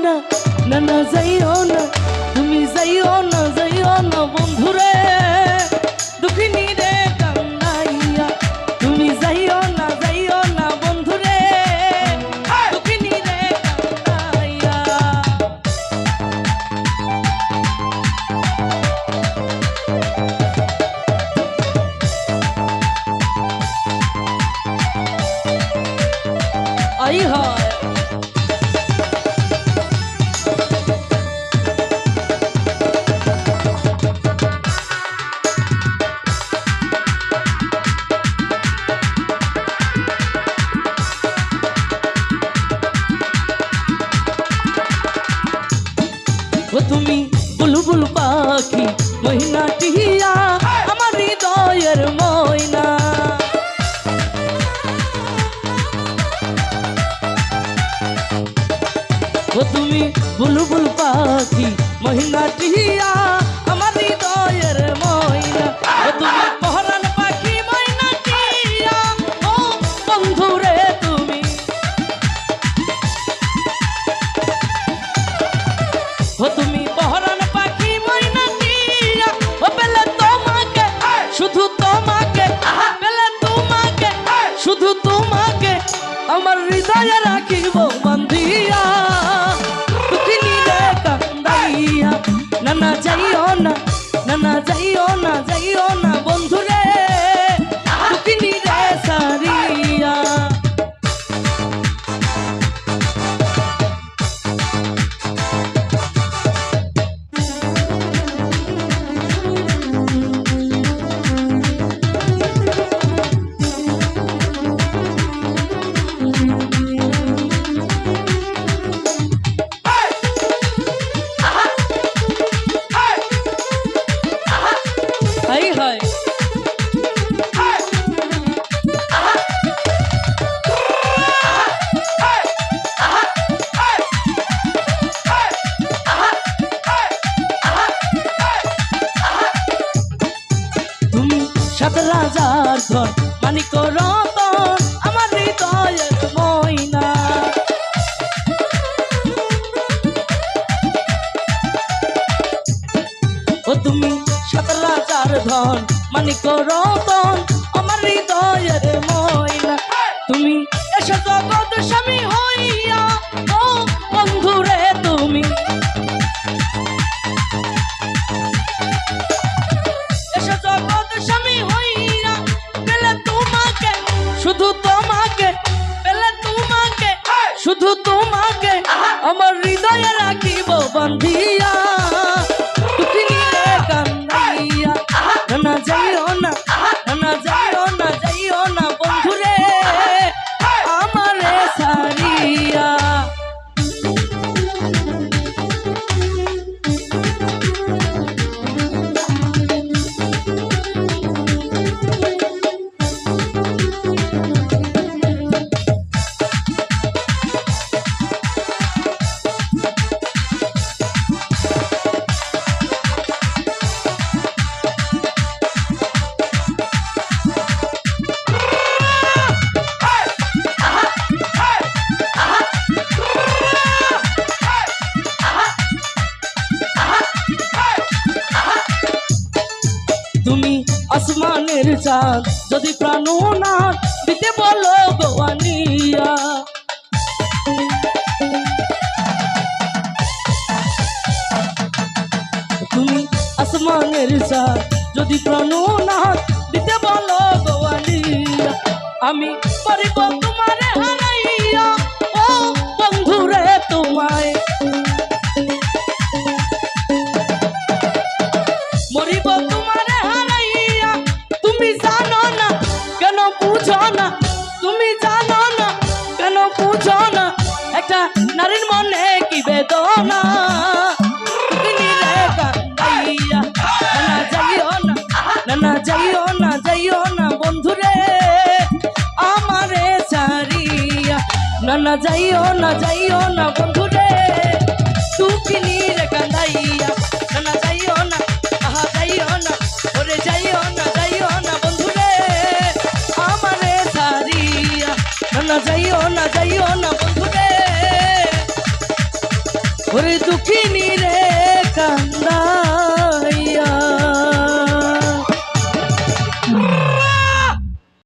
না, না না যাইও না, তুমি যাইও না, যাইও না বন্ধুরে, দুঃখিনী রে কান্দাইয়া। তুমি যাইও না, যাইও না বন্ধুরে, দুঃখিনী রে কান্দাইয়া। আই হয় ও তুমি বুলবুল পাখি মহিনা টিহিয়া, আমার হৃদয়ের ময়না। ও তুমি বুলবুল পাখি মহিনা টিহিয়া, আমার হৃদয়ের ময়না। ও তুমি পহরান পাখি ময়না টিহিয়া, ও বন্ধুরে তুমি। ও তুমি পহরান পাখি ময়না টিহিয়া, ও পেলে তোমাকে, শুধু তোমাকে, পেলে তোমাকে, শুধু তোমাকে, আমার হৃদয়ে রাখিব বান্ধিয়া। না না যাইও না, না না যাইও না, যাইও না বন্ধুরে, দুঃখিনী রে সারিয়া। সাত রাজার ধন মানিক রতন, আমার হৃদয়ের ময়না। ও তুমি সাত রাজার ধন মানিক রতন, আমার হৃদয়ের ময়না। তুমি এসো জগৎ স্বামী হইয়া, ও বন্ধুরে তুমি। এসো জগৎ স্বামী হইয়া, পেলে তোমাকে, শুধু তোমাকে, পেলে তোমাকে, শুধু তোমাকে, আমার হৃদয়ে রাখিব বান্ধিয়া। দুঃখিনী রে কান্দাইয়া। না না যাইও না, না না যাইও না, যাইও না বন্ধুরে, আমারে সারিয়া। তুমি আসমানের চাঁদ, যদি প্রাণনাথ দিতে বলো গোয়ানিয়া। তুমি আসমানের চাঁদ, যদি প্রাণনাথ দিতে বলো গোয়ানিয়া। আমি পারিব তোমারে হারাইয়া, ও বন্ধুরে তোমায়। মরিব তোমারে হারাইয়া, তুমি জানো না, কেন বুঝো না, তুমি জানো না, কেন বুঝো না, একটা নারীর মনে কি বেদনা। দুঃখিনী রে কান্দাইয়া। না না যাইও না, না না যাইও না, যাইও না বন্ধুরে, আমারে ছাড়িয়া। না না যাইও না, যাইও না বন্ধুরে, দুঃখিনী রে কান্দাইয়া। না না যাইও না, আহা যাইও না, ওরে যাইও না, যাইও না বন্ধুরে, আমারে ছাড়িয়া। না না যাইও না, যাইও না বন্ধুরে। কান্দিনি রে কান্দা